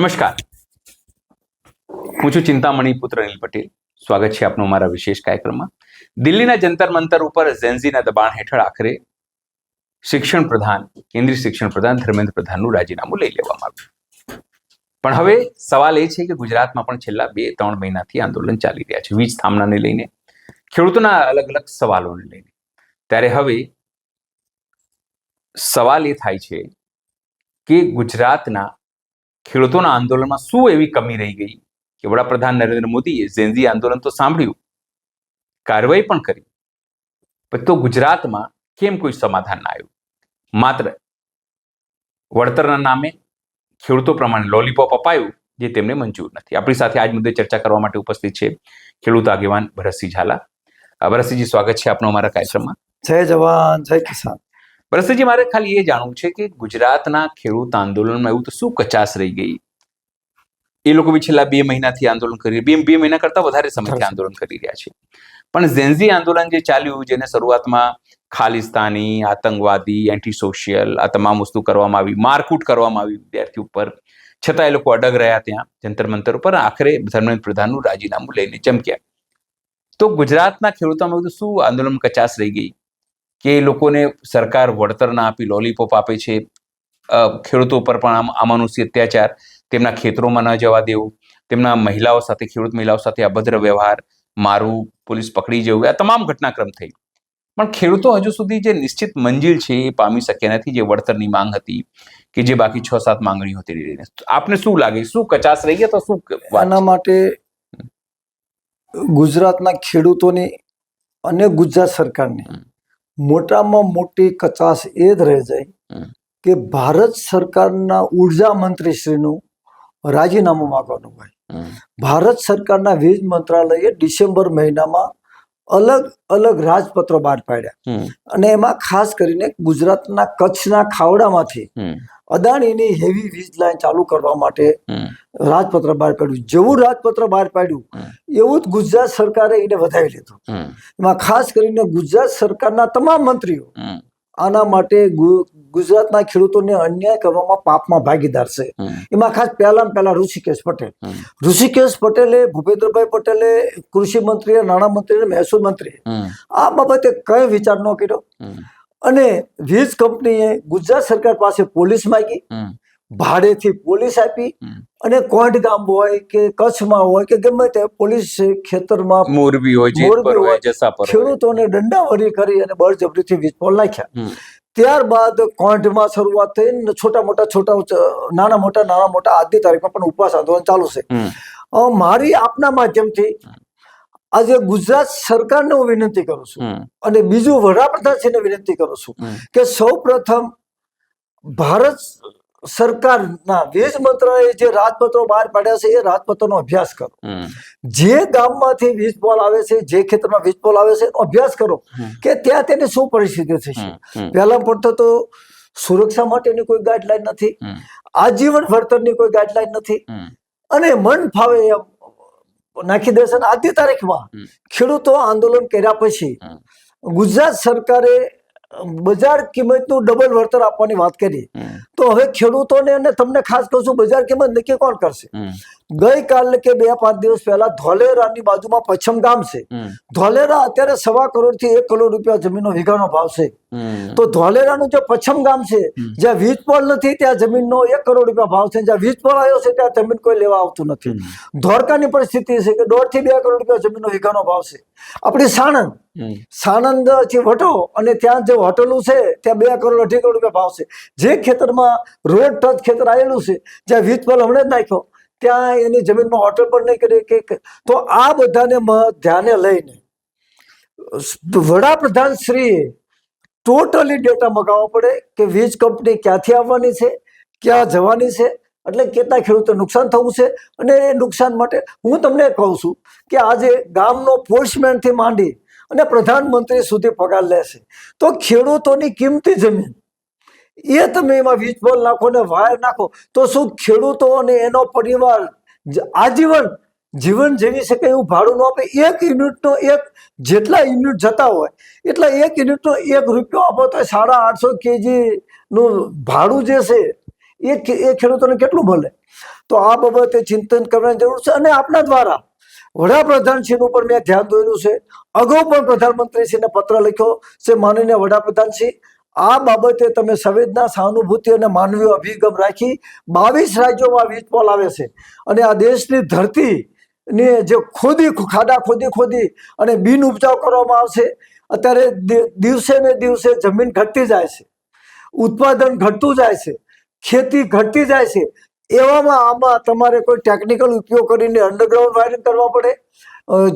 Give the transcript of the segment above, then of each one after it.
નમસ્કાર, હું છું ચિંતામણી પુત્ર અનિલ પટેલ. સ્વાગત છે આપનું મારા વિશેષ કાર્યક્રમમાં. દિલ્હીના જંતર મંતર ઉપર ઝેન્ઝીના દબાણ હેઠળ આખરે કેન્દ્રીય શિક્ષણ પ્રધાન ધર્મેન્દ્ર પ્રધાનનું રાજીનામું લઈ લેવામાં આવ્યું. પણ હવે સવાલ એ છે કે ગુજરાતમાં પણ છેલ્લા 2-3 મહિનાથી આંદોલન ચાલી રહ્યા છે, વીજ થાંભલાને લઈને, ખેડૂતોના અલગ અલગ સવાલોને લઈને. ત્યારે હવે સવાલ એ થાય છે કે ગુજરાતના ખેડૂતોના આંદોલનમાં શું એવી કમી રહી ગઈ કે વડાપ્રધાન નરેન્દ્ર મોદીએ ઝેન્ઝી આંદોલન તો સાંભળ્યું, કાર્યવાહી પણ કરી, પણ તો ગુજરાતમાં કેમ કોઈ સમાધાન ના આવ્યું? માત્ર વળતરના નામે ખેડૂતો પ્રમાણે લોલીપોપ અપાયું જે તેમને મંજૂર નથી. આપણી સાથે આજ મુદ્દે ચર્ચા કરવા માટે ઉપસ્થિત છે ખેડૂત આગેવાન ભરતસિંહ ઝાલા. ભરતસિંહજી, સ્વાગત છે આપનો અમારા કાર્યક્રમમાં. જય જવાન જય કિસાન. ભરતસિંહજી, મારે ખાલી એ જાણવું છે કે ગુજરાતના ખેડૂત આંદોલનમાં એવું તો શું કચાશ રહી ગઈ? એ લોકો બી છેલ્લા 2 મહિનાથી આંદોલન કરી, 2 મહિના કરતા વધારે સમયથી આંદોલન કરી રહ્યા છે. પણ ઝેન્ઝી આંદોલન જે ચાલ્યું, જેને શરૂઆતમાં ખાલિસ્તાની, આતંકવાદી, એન્ટી સોશિયલ આ તમામ વસ્તુ કરવામાં આવી, મારકૂટ કરવામાં આવી વિદ્યાર્થી ઉપર, છતાં એ લોકો અડગ રહ્યા ત્યાં જંતર મંતર ઉપર. આખરે ધર્મેન્દ્ર પ્રધાનનું રાજીનામું લઈને ચમક્યા. તો ગુજરાતના ખેડૂતોમાં બધું શું આંદોલન કચાશ રહી ગઈ કે એ લોકોને સરકાર વળતર ના આપી લોલીપોપ આપે છે, ખેડૂતો પર પણ અમાનુષી અત્યાચાર, તેમના ખેતરોમાં ન જવા દેવું, તેમના મહિલાઓ સાથે, ખેડૂત મહિલાઓ સાથે અભદ્ર વ્યવહાર, મારું, પોલીસ પકડી જવું, આ તમામ ઘટનાક્રમ થઈ. પણ ખેડૂતો હજુ સુધી જે નિશ્ચિત મંજિલ છે એ પામી શક્યા નથી, જે વળતરની માંગ હતી કે જે બાકી 6-7 માંગણીઓ હતી. આપને શું લાગે, શું કચાશ રહી ગયા? તો શું આના માટે ગુજરાતના ખેડૂતોની અને ગુજરાત સરકારની મોટામાં મોટી કચાશ એ જ રહી જાય કે ભારત સરકારના ઉર્જા મંત્રીશ્રીનું રાજીનામું માંગવાનું હોય. ભારત સરકારના વીજ મંત્રાલયે ડિસેમ્બર મહિનામાં અલગ અલગ રાજપત્રો બહાર પાડ્યા અને એમાં ખાસ કરીને ગુજરાતના કચ્છના ખાવડામાંથી અદાણીની હેવી વીજ લાઈન ચાલુ કરવા માટે રાજપત્ર બહાર પાડ્યું. જેવું રાજપત્ર બહાર પાડ્યું એવું જ ગુજરાત સરકારે એને વધાવી લીધું. એમાં ખાસ કરીને ગુજરાત સરકારના તમામ મંત્રીઓ આના માટે ગુજરાતના ખેડૂતોને અન્યાય કરવામાં પાપમાં ભાગીદાર છે. એમાં ખાસ પહેલા ઋષિકેશ પટેલે, ભૂપેન્દ્રભાઈ પટેલે, કૃષિ મંત્રીએ, નાણામંત્રીએ, મહેસૂલ મંત્રીએ આ બાબતે કઈ વિચાર ન કર્યો અને વીજ કંપનીએ ગુજરાત સરકાર પાસે પોલીસ માંગી, ભાડેથી પોલીસ આપી અને કોંઢ ગામ હોય કે કચ્છમાં હોય કે ગમે તે પોલીસ ખેતરમાં મોરબી હોય, ખેડૂતોને દંડાવરી કરી અને બળજબરીથી વીજ પોલ નાખ્યા. ત્યારબાદ કોંઢમાં શરૂઆત થઈ, નાના મોટા આજની તારીખમાં પણ ઉપવાસ આંદોલન ચાલુ છે. મારી આપના માધ્યમથી આજે ગુજરાત સરકારને હું વિનંતી કરું છું અને બીજું વડાપ્રધાનશ્રીને વિનંતી કરું છું કે સૌ પ્રથમ ભારત સરકારના વીજ મંત્રાલયે જે રાજપત્રો બહાર પાડ્યા છે એ રાજપત્રનો અભ્યાસ કરો. જે ગામમાંથી વીજ પોલ આવે છે, જે ખેતરમાં વીજ પોલ આવે છે એનો અભ્યાસ કરો કે ત્યાં તેની શું પરિસ્થિતિ થશે. પહેલા પડતો તો સુરક્ષા માટેની કોઈ ગાઈડલાઈન નથી, આજીવન વળતરની કોઈ ગાઈડલાઈન નથી અને મન ફાવે એમ નાખી દેશે. આજની તારીખમાં ખેડૂતો આંદોલન કર્યા પછી ગુજરાત સરકારે બજાર કિંમતનું ડબલ વળતર આપવાની વાત કરી. તો હવે ખેડૂતોને અને તમને ખાસ કહું છું, બજાર કિંમત નક્કી કોણ કરશે? ગઈકાલે કે 2-5 દિવસ પહેલા ધોલેરાની બાજુમાં પચ્છમ ગામ છે. ધોલેરા અત્યારે 1.25 કરોડથી 1 કરોડ રૂપિયા જમીનનો વીઘાનો ભાવ છે. તો ધોલેરાનું જે પચ્છમ ગામ છે, જ્યાં વીજ પોલ નથી ત્યાં જમીનનો 1 કરોડ રૂપિયા ભાવ છે, જ્યાં વીજ પોલ આવ્યો છે ત્યાં જમીન કોઈ લેવા આવતું નથી. ધોળકાની પરિસ્થિતિ છે કે 1.5 થી 2 કરોડ રૂપિયા જમીનનો વીઘાનો ભાવ છે. આપણી સાણંદ થી વટો અને ત્યાં જે હોટલું છે ત્યાં 2 કરોડ 2.5 કરોડ રૂપિયા ભાવ છે. જે ખેતરમાં રોડ ટચ ખેતર આવેલું છે, જ્યાં વીજ પોલ હમણાં જ નાખ્યો, ત્યાં એની જમીનમાં હોટલ પણ નહીં કરી કે. તો આ બધાને ધ્યાને લઈને વડાપ્રધાન શ્રીએ ટોટલી ડેટા મગાવવો પડે કે વીજ કંપની ક્યાંથી આવવાની છે, ક્યાં જવાની છે, એટલે કેટલા ખેડૂતો નુકસાન થવું છે. અને એ નુકસાન માટે હું તમને કહું છું કે આજે ગામનો પોસ્ટમેનથી માંડી અને પ્રધાનમંત્રી સુધી પગાર લેશે. તો ખેડૂતોની કિંમતી જમીન એ તમે એમાં વીજ પોલ નાખો ને વાયર નાખો તો શું ખેડૂતો અને એનો પરિવાર આજીવન જીવન જીવી શકે એવું ભાડું ન આપે? 1 યુનિટનો જેટલા યુનિટ જતા હોય એટલા 1 યુનિટનો 1 રૂપિયો આપો તો 850 kg નું ભાડું જે છે એ ખેડૂતોને કેટલું મળે? તો આ બાબતે ચિંતન કરવાની જરૂર છે. અને આપના દ્વારા વડાપ્રધાનશ્રી ઉપર મેં ધ્યાન દોર્યું છે. અગાઉ પણ પ્રધાનમંત્રીશ્રીને પત્ર લખ્યો છે. માનનીય વડાપ્રધાનશ્રી, આ બાબતે તમે સંવેદના, સહાનુભૂતિ અને માનવીય અભિગમ રાખી 22 રાજ્યોમાં વીજ પોલ આવે છે અને આ દેશની ધરતી ને જે ખાડા ખોદી અને બિન ઉપજાવ કરવામાં આવશે. અત્યારે દિવસે ને દિવસે જમીન ઘટતી જાય છે, ઉત્પાદન ઘટતું જાય છે, ખેતી ઘટતી જાય છે. એવામાં આમાં તમારે કોઈ ટેકનિકલ ઉપયોગ કરીને અંડરગ્રાઉન્ડ વાયરિંગ કરવા પડે,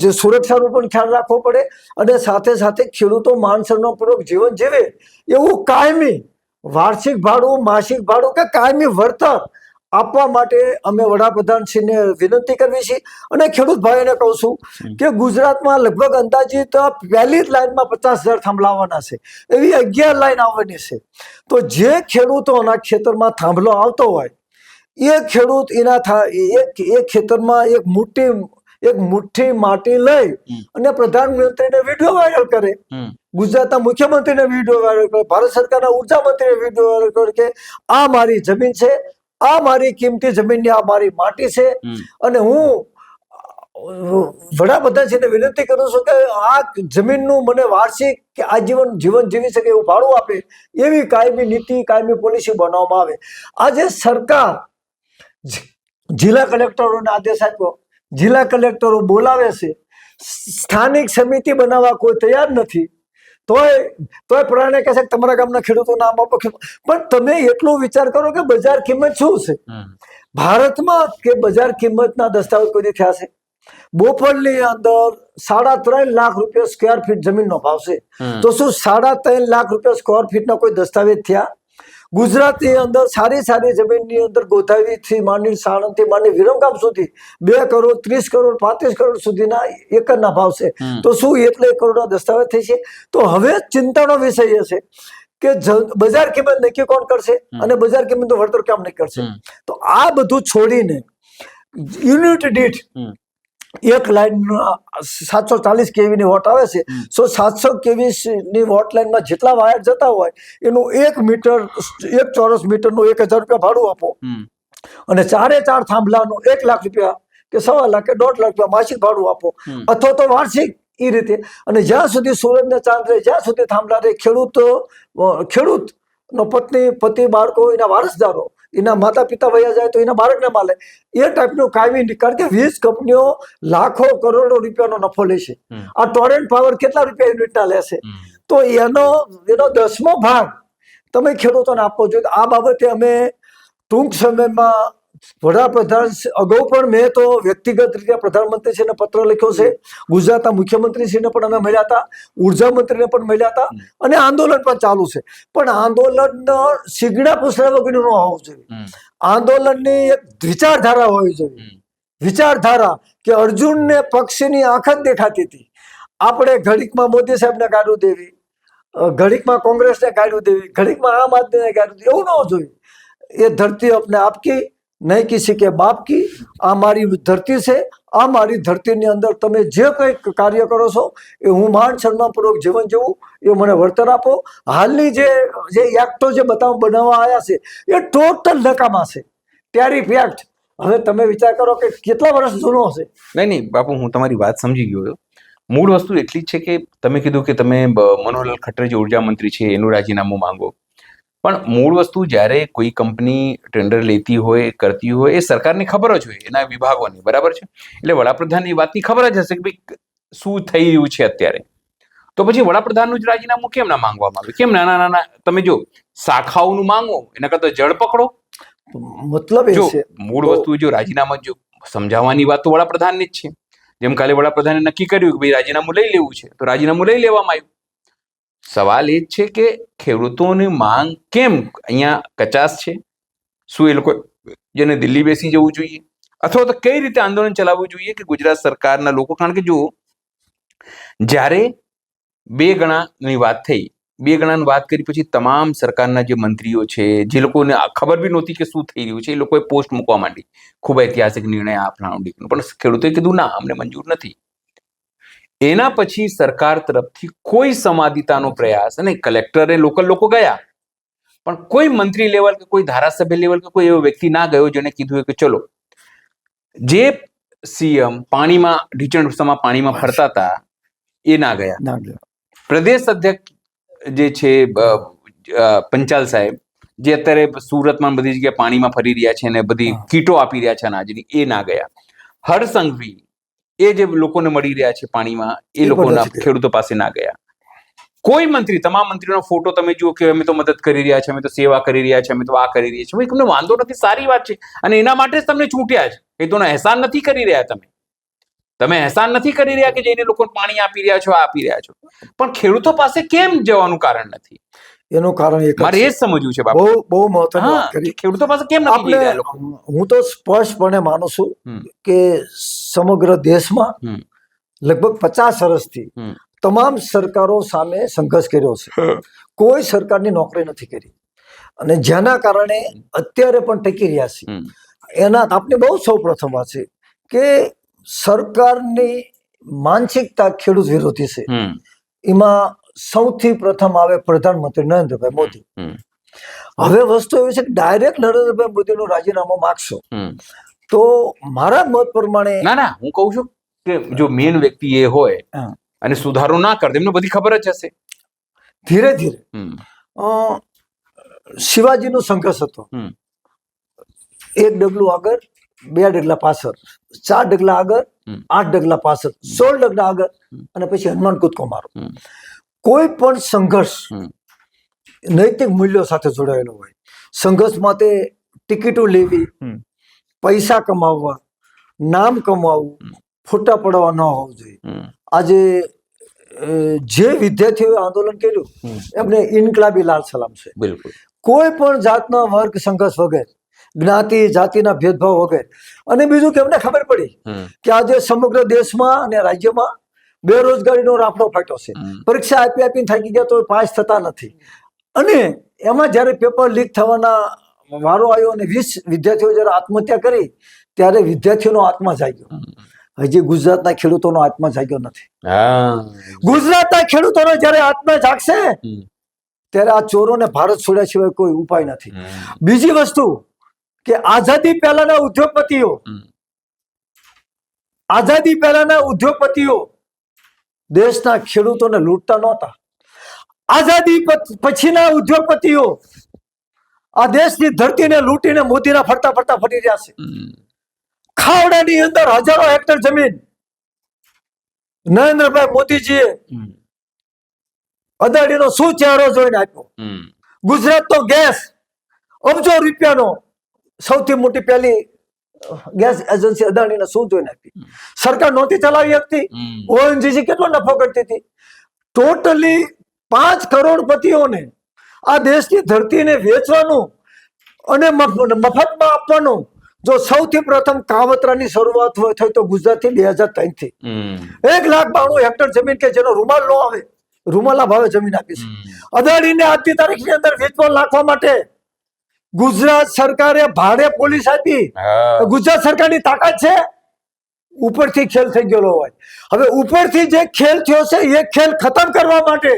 જે સુરક્ષાનો પણ ખ્યાલ રાખવો પડે અને સાથે સાથે ખેડૂતો માનસન્માનપૂર્વક જીવન જીવે એવું કાયમી વાર્ષિક ભાડું, માસિક ભાડું કે કાયમી વળતર આપવા માટે અમે વડાપ્રધાનશ્રીને વિનંતી કરવી છે. અને ખેડૂત ભાઈઓને કહું છું કે ગુજરાતમાં લગભગ અંદાજિત પહેલી જ લાઈનમાં 50,000 થાંભલા આવવાના છે, એવી 11 લાઈન આવવાની છે. તો જે ખેડૂતોના ખેતરમાં થાંભલો આવતો હોય એ ખેડૂત એ ખેતરમાં એક મુઠ્ઠી માટી લઈ અને પ્રધાનમંત્રીને વિડીયો વાયરલ કરે, ગુજરાતના મુખ્યમંત્રીને વિડીયો વાયરલ કરે, ભારત સરકારના ઉર્જા મંત્રીને વિડીયો વાયરલ કરે કે આ મારી જમીન છે, આ મારી કિંમતી જમીનની આ મારી માટી છે. અને હું વડાપ્રધાનશ્રીને વિનંતી કરું છું કે આ જમીનનું મને વાર્ષિક કે આજીવન જીવન જીવી શકે એવું ભાડું આપે, એવી કાયમી નીતિ, કાયમી પોલિસી બનાવવામાં આવે. આજે સરકાર જિલ્લા કલેક્ટરોને આદેશ આપ્યો, જિલ્લા કલેક્ટરો બોલાવે છે, સ્થાનિક સમિતિ બનાવવા કોઈ તૈયાર નથી. તોય પ્રાણે કહે છે કે તમારા ગામના ખેડૂતો નામ આપો. પણ તમે એટલો વિચાર કરો કે બજાર કિંમત શું છે ભારતમાં, કે બજાર કિંમતના દસ્તાવેજ કોઈ થયા છે? બોપલની અંદર 3.5 લાખ રૂપિયા સ્ક્વેર ફીટ જમીનનો ભાવ છે, તો શું 3.5 લાખ રૂપિયા સ્ક્વેર ફીટના કોઈ દસ્તાવેજ થયા? ગુજરાતની અંદર સારી જમીનની અંદર ગોધાવીથી માંડી, સાણંદથી માંડી વિરમગામ સુધી 2 કરોડ, 30 કરોડ, 35 કરોડ સુધીના એકરના ભાવ છે. તો શું એટલે 1 કરોડના દસ્તાવેજ થઈ છે? તો હવે ચિંતાનો વિષય એ છે કે બજાર કિંમત નક્કી કોણ કરશે અને બજાર કિંમતનું વળતર કેમ નહીં કરશે? તો આ બધું છોડીને યુનિટ દીઠ એક લાઈન 740 kV વોટ આવે છે. 700 kV ની વોટ લાઈનમાં જેટલા વાયર જતા હોય એનું 1 મીટર, 1 ચોરસ મીટરનું 1,000 રૂપિયા ભાડું આપો અને 4 થાંભલાનું 1 લાખ રૂપિયા કે 1.25 લાખ કે 1.5 લાખ રૂપિયા માસિક ભાડું આપો, અથવા તો વાર્ષિક. એ રીતે. અને જ્યાં સુધી સૂરજને ચાંદ રહે, જ્યાં સુધી થાંભલા રહે, ખેડૂતનો પતિ, બાળકો, એના વારસદારો, એના માતા પિતા વયા જાય તો એના બાળકને માલે, એ ટાઈપનું કાયમી. કારણ કે વીજ કંપનીઓ લાખો કરોડો રૂપિયાનો નફો લે છે. આ ટોરેન્ટ પાવર કેટલા રૂપિયા યુનિટના લેશે? તો એનો 10મો ભાગ તમે ખેડૂતોને આપવો જોઈએ. આ બાબતે અમે ટૂંક સમયમાં વડાપ્રધાન અગાઉ પણ મેં તો વ્યક્તિગત રીતે પ્રધાનમંત્રીશ્રીને પત્ર લખ્યો છે, ગુજરાતના મુખ્યમંત્રીશ્રીને પણ અમે મળ્યા હતા, ઉર્જા મંત્રીને પણ મળ્યા હતા, અને આંદોલન પણ ચાલુ છે. પણ આંદોલન સિગડા પૂછડા વગરનું ન હોવું જોઈએ. આંદોલનની એક વિચારધારા હોવી જોઈએ. વિચારધારા કે અર્જુનને પક્ષીની આંખ જ દેખાતી હતી, આપણે ઘડીકમાં મોદી સાહેબને ગાડું દેવી, ઘડીકમાં કોંગ્રેસને ગાડું દેવી, ઘડીકમાં આમ આદમીને ગાડું દેવી, એવું ન હોવું જોઈએ. એ ધરતી अपने आप की नहीं किसी के बाप की. આ મારી ધરતી છે, આ મારી ધરતીની અંદર તમે જે કંઈ કાર્ય કરો છો એ હું માન સન્માનપૂર્વક જીવન જીવું, એ મને વળતર આપો. હાલની જે એક્ટો જે બનાવવા આવ્યા છે એ ટોટલ નકામા છે. ટેરિફ એક્ટ, હવે તમે વિચાર કરો કે કેટલા વર્ષ જૂનો હશે. નહીં બાપુ, હું તમારી વાત સમજી ગયો. મૂળ વસ્તુ એટલી જ છે કે તમે કીધું કે તમે મનોહરલાલ ખટ્ટર જે ઉર્જા મંત્રી છે એનું રાજીનામું માંગો, પણ મૂળ વસ્તુ જ્યારે કોઈ કંપની ટેન્ડર લેતી હોય, કરતી હોય, એ સરકારને ખબર જ હોય, એના વિભાગોની, બરાબર છે. એટલે વડાપ્રધાનની વાતની ખબર જ હશે કે ભાઈ શું થઈ રહ્યું છે અત્યારે. તો પછી વડાપ્રધાનનું જ રાજીનામું કેમ ના માંગવામાં આવે? કેમ નાના તમે જો શાખાઓનું માંગો એના કરતા જળ પકડો. મતલબ એ છે મૂળ વસ્તુ જો રાજીનામું જો સમજાવવાની વાત તો વડાપ્રધાનની જ છે. જેમ કાલે વડાપ્રધાને નક્કી કર્યું કે ભાઈ રાજીનામું લઈ લેવું છે, તો રાજીનામું લઈ લેવામાં આવ્યું. સવાલ એ જ છે કે ખેડૂતોની માંગ કેમ અહીંયા કચાશ છે? શું એ લોકો જેને દિલ્હી બેસી જવું જોઈએ, અથવા તો કઈ રીતે આંદોલન ચલાવવું જોઈએ કે ગુજરાત સરકારના લોકો? કારણ કે જો જ્યારે 2 ગણાની વાત થઈ, 2 ગણાની વાત કરી પછી તમામ સરકારના જે મંત્રીઓ છે, જે લોકોને ખબર બી નહોતી કે શું થઈ રહ્યું છે, એ લોકોએ પોસ્ટ મૂકવા માંડી, ખૂબ ઐતિહાસિક નિર્ણય આ ફલાણું. પણ ખેડૂતોએ કીધું ના, અમને મંજૂર નથી. એના પછી સરકાર તરફથી કોઈ સંવાદિતાનો પ્રયાસ, અને કલેક્ટરે લોકલ લોકો ગયા, પણ કોઈ મંત્રી લેવલ કે કોઈ ધારાસભ્ય લેવલ કે કોઈ એવો વ્યક્તિ ના ગયો જેને કીધું કે ચલો જે સીએમ પાણીમાં ઢીચણ રસ્તામાં પાણીમાં ફરતા હતા એ ના ગયા. ના ગયા. પ્રદેશ અધ્યક્ષ જે છે પંચાલ સાહેબ, જે અત્યારે સુરતમાં બધી જગ્યાએ પાણીમાં ફરી રહ્યા છે અને બધી કીટો આપી રહ્યા છે અનાજની, એ ના ગયા. હર્ષ સંઘવી એ જે લોકોને મળી રહ્યા છે પાણીમાં, એ લોકોના ખેડૂતો પાસે ના ગયા. કોઈ મંત્રી, તમામ મંત્રીનો ફોટો તમે જુઓ કે અમે તો મદદ કરી રહ્યા છે, અમે તો સેવા કરી રહ્યા છે, અમે તો આ કરી રહ્યા છે. તમને વાંધો નથી, સારી વાત છે, અને એના માટે જ તમને છૂટ્યા છે. એ તો અહેસાન નથી કરી રહ્યા. તમે અહેસાન નથી કરી રહ્યા કે જઈને લોકોને પાણી આપી રહ્યા છો, આપી રહ્યા છો. પણ ખેડૂતો પાસે કેમ જવાનું કારણ નથી? એનું કારણ એક મારે એ જ સમજવું છે બાપુ. બહુ મહત્વની વાત કરી. ખેડૂતો પાસે કેમ નથી જઈ રહ્યા લોકો? હું તો સ્પષ્ટપણે માનું છું કે સમગ્ર દેશમાં લગભગ 50 વર્ષથી તમામ સરકારો સામે સંઘર્ષ કર્યો છે. કોઈ સરકારની નોકરી નથી કરી, અને જેના કારણે અત્યારે પણ ટકી રહ્યા છે. એના આપણે બહુ સૌ પ્રથમ વાત છે કે સરકારની માનસિકતા ખેડૂત વિરોધી છે. એમાં સૌથી પ્રથમ આવે પ્રધાનમંત્રી નરેન્દ્રભાઈ મોદી. હવે વસ્તુ એવી છે કે ડાયરેક્ટ નરેન્દ્રભાઈ મોદીનું રાજીનામું માગશો તો મારા મત પ્રમાણે ના, હું કહું છું કે જો મેન વ્યક્તિ એ હોય અને સુધારો ના કરે, એમને બધી ખબર જ હશે. ધીરે ધીરે શિવાજીનો સંઘર્ષ હતો. 1 ડગલું આગળ, 2 ડગલા પાછળ, 4 ડગલા આગળ, 8 ડગલા પાછળ, 16 ડગલા આગળ, અને પછી હનુમાન કૂદકો મારો. કોઈ પણ સંઘર્ષ નૈતિક મૂલ્યો સાથે જોડાયેલો હોય. સંઘર્ષ માટે ટિકિટો લેવી, પૈસા કમાવવા, નામ કમાવવું, ફોટા પડવા ન હોવું જોઈએ. આજે જે વિદ્યાર્થીઓએ આંદોલન કર્યું એમને ઇન્કલાબી લાલ સલામ છે. બિલકુલ. કોઈ પણ જાતના વર્ગ સંઘર્ષ વગર, જ્ઞાતિ જાતિના ભેદભાવ વગર. અને બીજું કે એમને ખબર પડી કે આજે સમગ્ર દેશમાં અને રાજ્યમાં બેરોજગારીનો રાફડો ફાટ્યો છે. પરીક્ષા આપીને થાકી ગયા તો પાસ થતા નથી. અને એમાં જ્યારે પેપર લીક થવાના વારો આવ્યો અને 20 વિદ્યાર્થીઓ જ્યારે આત્મહત્યા કરી, ત્યારે વિદ્યાર્થીઓનો આત્મા જાગ્યો. હજી ગુજરાતના ખેડૂતોનો આત્મા જાગ્યો નથી. ગુજરાતના ખેડૂતોનો જ્યારે આત્મા જાગશે ત્યારે આ ચોરોને ભારત છોડ્યા સિવાય કોઈ ઉપાય નથી. બીજી વસ્તુ કે આઝાદી પહેલાના ઉદ્યોગપતિઓ દેશના ખેડૂતોને લૂંટતા નહોતા. આઝાદી પછીના ઉદ્યોગપતિઓ આ દેશની ધરતીને લૂંટીને મોદીના ફરતા ફરી રહ્યા છે. ખાવડાની અંદર હજારો હેક્ટર જમીન નરેન્દ્રભાઈ મોદીજીએ અદાણીનો શું ચહેરો જોઈને આપ્યો. ગુજરાતનો ગેસ અબજો રૂપિયાનો, સૌથી મોટી પહેલી ગેસ એજન્સી અદાણીને શું જોઈને આપી. સરકાર નહોતી ચલાવી શકતી. ઓએનજીસી કેટલો નફો કરતી હતી. ટોટલી 5 કરોડપતિઓને આ દેશની ધરતીને વેચવાનું અને મફતમાં આપવાનું જો સૌથી પ્રથમ કાવતરાની શરૂઆત થઈ તો ગુજરાતથી 2003 થી 1,92,000 હેક્ટર જમીન કે જેનો રૂમાલ ન આવે, રૂમાલના ભાવે જમીન આપી છે. અદાણીને આજની તારીખની અંદર વીજપોલ નાખવા માટે ગુજરાત સરકારે ભાડે પોલીસ આપી. ગુજરાત સરકારની તાકાત છે. ઉપરથી ખેલ થઈ ગયેલો હોય. હવે ઉપરથી જે ખેલ થયો છે એ ખેલ ખતમ કરવા માટે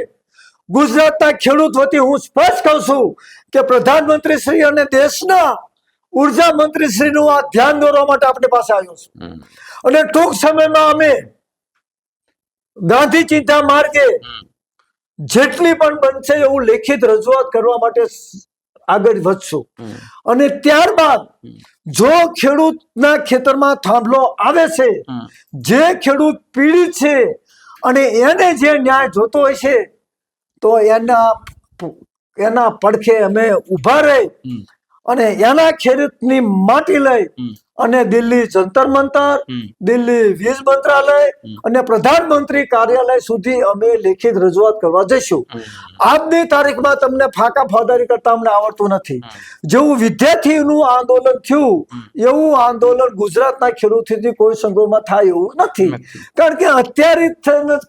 ગુજરાતના ખેડૂત વતી હું સ્પષ્ટ કહું છું કે પ્રધાનમંત્રી શ્રી અને દેશના ઉર્જા મંત્રી શ્રીનું આ ધ્યાન દોરવા માટે આપણી પાસે આવ્યો છે. અને ટૂંક સમયમાં અમે ગાંધી ચિંતા માર્ગે જેટલી પણ બનશે એવું લેખિત રજૂઆત કરવા માટે આગળ વધશું. અને ત્યારબાદ જો ખેડૂતના ખેતરમાં થાંભલો આવે છે, જે ખેડૂત પીડિત છે અને એને જે ન્યાય જોતો હોય છે તો એના પડખે અમે ઊભા રહી અને એના ખેડૂતની માટી લઈ અને દિલ્હી જંતર મંતર, દિલ્હી વીજ મંત્રાલય અને પ્રધાનમંત્રી કાર્યાલય સુધી અમે લેખિત રજૂઆત કરવા જઈશું. આજની તારીખમાં તમને ફાંકા ફોદારી કરતા અમને આવડતું નથી. જેવું વિદ્યાર્થીનું આંદોલન થયું એવું આંદોલન ગુજરાતના ખેડૂતોથી કોઈ સંજોગોમાં થાય એવું નથી. કારણ કે અત્યારે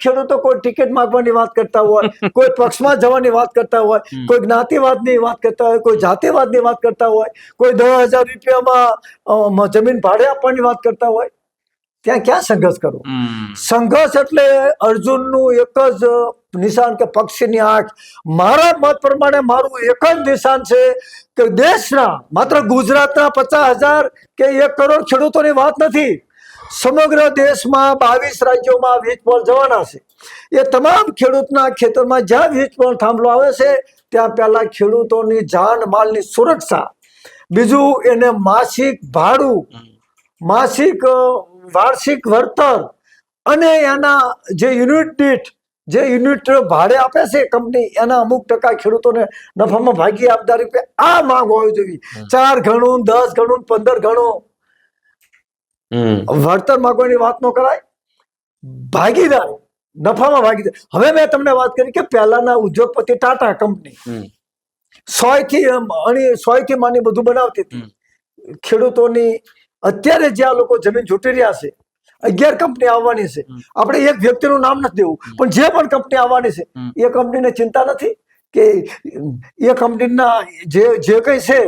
ખેડૂતો કોઈ ટિકિટ માંગવાની વાત કરતા હોય, કોઈ પક્ષમાં જવાની વાત કરતા હોય, કોઈ જ્ઞાતિવાદની વાત કરતા હોય, કોઈ જાતિવાદની વાત કરતા હોય, કોઈ 10,000 રૂપિયામાં જમીન ભાડે આપવાની વાત કરતા હોય. ત્યાં ક્યાં સંઘર્ષ કરવો? સંઘર્ષ એટલે અર્જુનનું એક જ નિશાન કે પક્ષીની આંખ. મારા મત પ્રમાણે મારું એક જ નિશાન છે કે દેશના માત્ર ગુજરાતના 50,000 કે 1 કરોડ ખેડૂતોની વાત નથી. સમગ્ર દેશમાં 22 રાજ્યોમાં વીજ પોલ જવાના છે. એ તમામ ખેડૂતના ખેતરમાં જ્યાં વીજ પોલ થાંભલો આવે છે ત્યાં પહેલા ખેડૂતોની જાન માલની સુરક્ષા, બીજું એને માસિક ભાડું, માસિક વાર્ષિક વળતર અને એના જે યુનિટ ભાડે આપે છે કંપની, એના અમુક ટકા ખેડૂતોને નફામાં ભાગી આપનાર રૂપે આ માંગ હોવી જોઈએ. 4 ગણું, 10 ગણું, 15 ગણું વળતર માંગવાની વાત ન કરાય. ભાગીદારી, નફામાં ભાગીદારી. હવે મેં તમને વાત કરી કે પહેલાના ઉદ્યોગપતિ ટાટા કંપની 100 થી માની બધું બનાવતી હતી. ખેડૂતોની અત્યારે જે આ લોકો જમીન ઝૂંટી રહ્યા છે, 11 કંપની આવવાની છે. આપણે એક વ્યક્તિનું નામ નથી દેવું, પણ જે પણ કંપની આવવાની છે એ કંપનીને ચિંતા નથી કે એ કંપનીના જે કઈ છે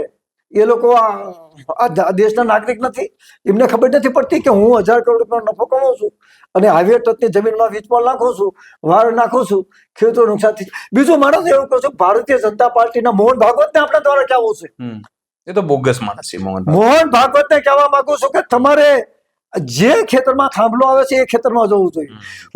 એ લોકો આ દેશના નાગરિક નથી. એમને ખબર નથી પડતી કે હું 1000 કરોડ રૂપિયાનો નફો કમાઉં છું અને હાઈવે ટચની જમીનમાં વીજ પોલ નાખું છું, વાળ નાખું છું, ખેડૂતો નુકસાન થઈ. બીજું માણસ એવું કહું છું, ભારતીય જનતા પાર્ટીના મોહન ભાગવતને આપણા દ્વારા કહેવું છે. એ તો બોગસ માણસ છે મોહન ભાગવતને કહેવા માંગુ છું કે તમારે જે ખેતરમાં થાંભલો આવે છે એ ખેતરમાં જવું જોઈએ.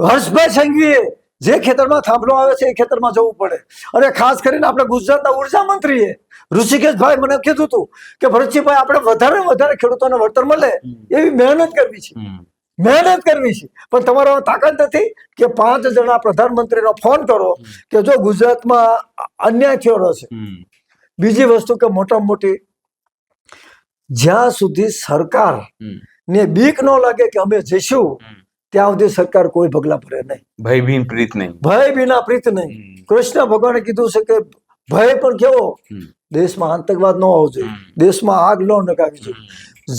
હર્ષભાઈ સંઘવીએ જે ખેતરમાં થાંભલો આવે છે એ ખેતરમાં જવું પડે. અને ખાસ કરીને આપણે ગુજરાતના ઉર્જા મંત્રીએ ઋષિકેશભાઈ મને કીધું હતું કે ભરતજીભાઈ આપણે વધારે ખેડૂતોને વળતર મળે એવી મહેનત કરવી છે. પણ તમારો તાકાત નથી કે 5 જણા પ્રધાનમંત્રીનો ફોન કરો કે જો ગુજરાતમાં અન્યાય થયો છે. બીજી વસ્તુ કે મોટામાં મોટી, જ્યાં સુધી સરકાર ને બીક ન લાગે કે અમે જઈશું ત્યાં સુધી સરકાર કોઈ પગલા ભરે નહીં. ભય વિના પ્રીત નહીં. કૃષ્ણ ભગવાને કીધું છે કે ભય પણ કેવો, દેશમાં આતંકવાદ ન હોવો જોઈએ, દેશમાં આગ ન લગાવી જોઈએ,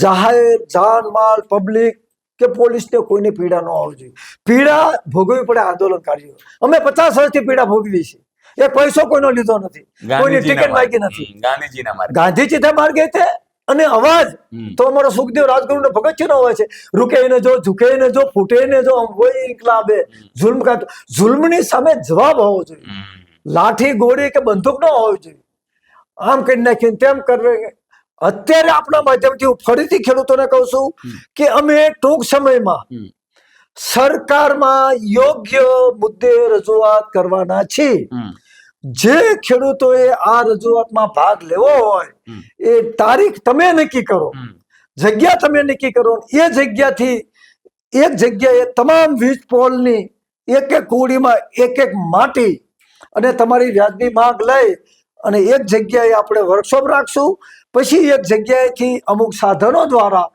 જાહેર જાન માલ પબ્લિક કે પોલીસને કોઈને પીડા ન હોવી જોઈએ. પીડા ભોગવવી પડે આંદોલનકારીઓ. અમે 50 વર્ષથી પીડા ભોગવી છે. એ પૈસો કોઈનો લીધો નથી, કોઈની ટિકિટ માંગી નથી. ગાંધીજી માર્ગે છે. અને અવાજ તો અમારો સુખદેવ રાજગુરુ નો ભગત નો હોય છે, રૂકે ને જો, ઝુકે ને જો, ફૂટે ને જો, વહી ઇન્કલાબે. જુલ્મની સામે જવાબ હોવો જોઈએ. લાઠી ગોળી કે બંદૂક ન હોવી જોઈએ. આમ કરી નાખીને તેમ કરવે. અત્યારે આપણા માધ્યમથી હું ફરીથી ખેડૂતોને કહું છું કે અમે ટૂંક સમયમાં સરકારમાં યોગ્ય મુદ્દે રજૂઆત કરવાના છીએ. જે ખેડૂતોએ આ રજૂઆતમાં ભાગ લેવો હોય એ તારીખ તમે નક્કી કરો, જગ્યા તમે નક્કી કરો. એ જગ્યાથી એક જગ્યાએ તમામ વીજ પોલની એક કુડીમાં એક માટી અને તમારી વ્યાજની માંગ લઈ અને એક જગ્યાએ આપણે વર્કશોપ રાખશું. પછી એક જગ્યાએથી અમુક સાધનો દ્વારા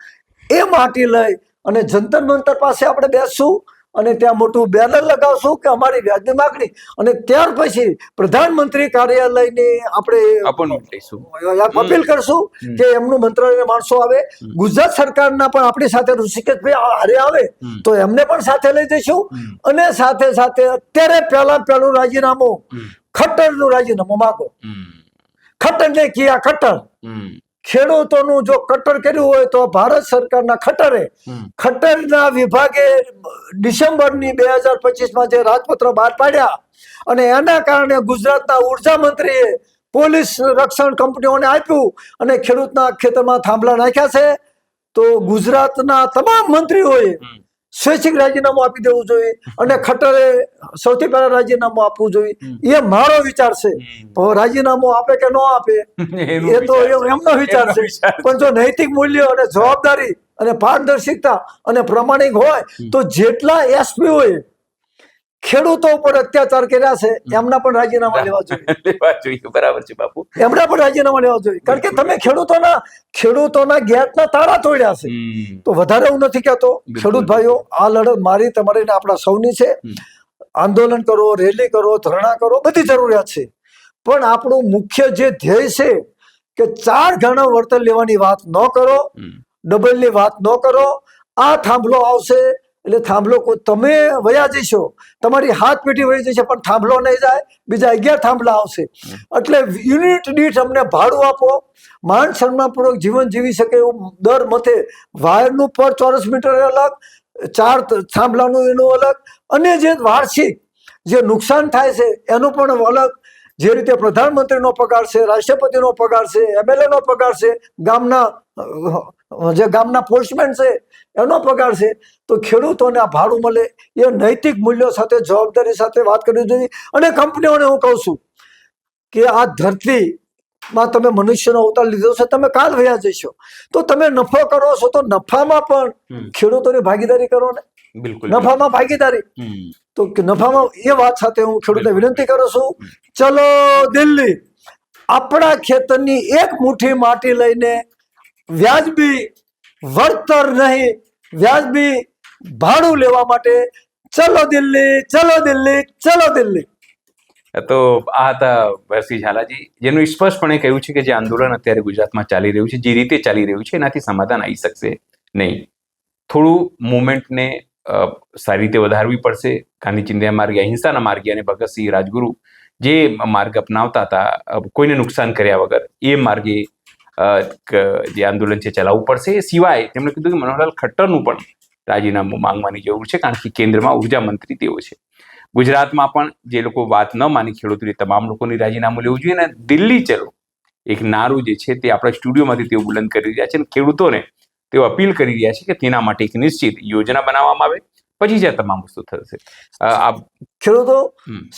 એ માટી લઈ અને જંતર મંતર પાસે આપણે બેસશું અને ત્યાં મોટું બેનર લગાવશું કે અમારી વ્યાજની માગણી. અને ત્યાર પછી પ્રધાનમંત્રી કાર્યાલયની આપણે અપીલ કરશું કે એમનું મંત્રાલયના માણસો આવે. ગુજરાત સરકારના પણ આપણી સાથે ઋષિકેશભાઈ હારે આવે તો એમને પણ સાથે લઈ જઈશું. અને સાથે અત્યારે પહેલું રાજીનામું, ખટ્ટરનું રાજીનામું માગો. ખટ્ટરને કિયા ખટ્ટર. ખેડૂતોનું જો કટ્ટર કર્યું હોય તો ભારત સરકારના ખટ્ટરના વિભાગે ડિસેમ્બરની 2025માં જે રાજપત્ર બહાર પાડ્યા અને એના કારણે ગુજરાતના ઉર્જા મંત્રીએ પોલીસ રક્ષણ કંપનીઓને આપ્યું અને ખેડૂતના ખેતરમાં થાંભલા નાખ્યા છે. તો ગુજરાતના તમામ મંત્રીઓએ સ્વૈચ્છિક રાજીનામું આપી દેવું જોઈએ અને ખટ્ટરે સૌથી પહેલા રાજીનામું આપવું જોઈએ. એ મારો વિચાર છે. રાજીનામું આપે કે ન આપે એ તો એમનો વિચાર છે. પણ જો નૈતિક મૂલ્યો અને જવાબદારી અને પારદર્શિકતા અને પ્રમાણિક હોય તો જેટલા એસપીઓએ ખેડૂતો ઉપર અત્યાચાર કર્યા છે એમના પણ રાજીનામા લેવા જોઈએ. બરાબર છે બાપુ, એમના પણ રાજીનામા લેવા જોઈએ. કારણ કે તમે ખેડૂતોના ગેટના તાળા તોડ્યા છે. તો વધારે હું નથી કહેતો. ખેડૂત ભાઈઓ, આ લડત મારી, તમારી ને આપણા સૌની છે. આંદોલન કરો, રેલી કરો, ધરણા કરો, બધી જરૂરિયાત છે. પણ આપણું મુખ્ય જે ધ્યેય છે કે 4 ગણા વળતર લેવાની વાત ન કરો, ડબલની વાત ન કરો. આ થાંભલો આવશે એટલે થાંભલો તમે વયા જશો, તમારી હાથ પેઢી વહી જશે પણ થાંભલો નહીં જાય. બીજા 11 થાંભલા આવશે. એટલે યુનિટ દીઠ અમને ભાડું આપો. માન સન્માનપૂર્વક જીવન જીવી શકે એવું દર મથે વાયરનું પર ચોરસ મીટર અલગ, 4 થાંભલાનું એનું અલગ, અને જે વાર્ષિક જે નુકસાન થાય છે એનું પણ અલગ. જે રીતે પ્રધાનમંત્રીનો પગાર છે, રાષ્ટ્રપતિનો પગાર છે, MLA નો પગાર છે, ગામના પોસ્ટમેન છે એનો પગાર છે, તો ખેડૂતોને આ ભાડું મળે એ નૈતિક મૂલ્યો સાથે જવાબદારી સાથે વાત કરવી જોઈએ. અને કંપનીઓને હું કહું છું કે આ ધરતીમાં તમે મનુષ્યનો અવતાર લીધો છે, તમે કાલ વયા જશો, તો તમે નફો કરો છો તો નફામાં પણ ખેડૂતોની ભાગીદારી કરો ને. બિલકુલ નફામાં ભાગીદારી, તો નફામાં એ વાત સાથે હું ખેડૂતને વિનંતી કરું છું, ચલો દિલ્હી, આપણા ખેતરની એક મુઠ્ઠી માટી લઈને વ્યાજબી વળતર નહીં, વ્યાજબી ભાડું લેવા માટે ચલો દિલ્હી, ચલો દિલ્હી, ચલો દિલ્હી. તો આ હતા ભરતસિંહ ઝાલાજી, જેનું સ્પષ્ટપણે કહ્યું છે કે જે આંદોલન અત્યારે ગુજરાતમાં ચાલી રહ્યું છે, જે રીતે ચાલી રહ્યું છે, એનાથી સમાધાન આવી શકશે નહીં. થોડું મુવમેન્ટને સારી રીતે વધારવી પડશે. ગાંધી ચિંધ્યા માર્ગે, અહિંસાના માર્ગે, અને ભગતસિંહ રાજગુરુ જે માર્ગ અપનાવતા હતા કોઈને નુકસાન કર્યા વગર, એ માર્ગે જે આંદોલન છે ચલાવવું પડશે. એ સિવાય તેમણે કીધું કે મનોહરલાલ ખટ્ટરનું પણ રાજીનામું માંગવાની જરૂર છે, કારણ કે કેન્દ્રમાં ઉર્જા મંત્રી તેઓ છે. ગુજરાતમાં પણ જે લોકો વાત ન માની ખેડૂતોની, તમામ લોકોની રાજીનામું લેવું જોઈએ. અને દિલ્હી ચલો એક નારું જે છે તે આપણા સ્ટુડિયોમાંથી તેઓ બુલંદ કરી રહ્યા છે, અને ખેડૂતોને તેઓ અપીલ કરી રહ્યા છે કે તેના માટે એક નિશ્ચિત યોજના બનાવવામાં આવે, પછી જે તમામ વસ્તુ થશે. ખેડૂતો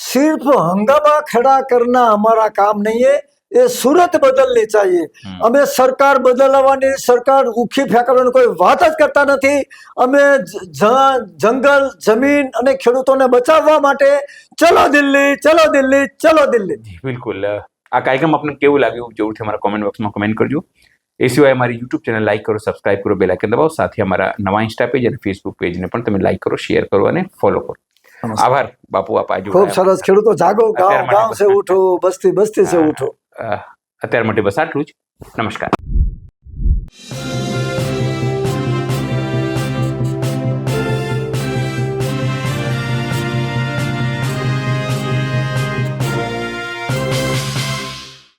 સિર્ફ હંગામા ખડા કરના હમારા કામ નહીં है, ये सूरत बदलनी चाहिए. અમે સરકાર બદલવાની, સરકાર ઉખી ફેંકવાની કોઈ વાત જ કરતા નથી. અમે જંગલ, જમીન અને ખેડૂતોને બચાવવા માટે ચલો દિલ્હી, ચલો દિલ્હી, ચલો દિલ્હી. બિલકુલ. આ કાર્યક્રમ આપને કેવું લાગ્યું જરૂરથી અમારા કોમેન્ટ બોક્સમાં કમેન્ટ કરજો. એ સિવાય અમારી યુટ્યુબ ચેનલ લાઈક કરો, સબસ્ક્રાઇબ કરો, બેલ આઇકન દબાવો. સાથે અમારા નવા ઇન્સ્ટા પેજ અને ફેસબુક પેજને પણ તમે લાઈક કરો, શેર કરો અને ફોલો કરો. આભાર બાપુ, આપ આજે ખૂબ સરસ. ખેડૂતો જાગો, ગાંવ ગાંવ સે ઉઠો, બસ્તી બસ્તી સે ઉઠો. અત્યાર માટે બસ આટલું જ. નમસ્કાર.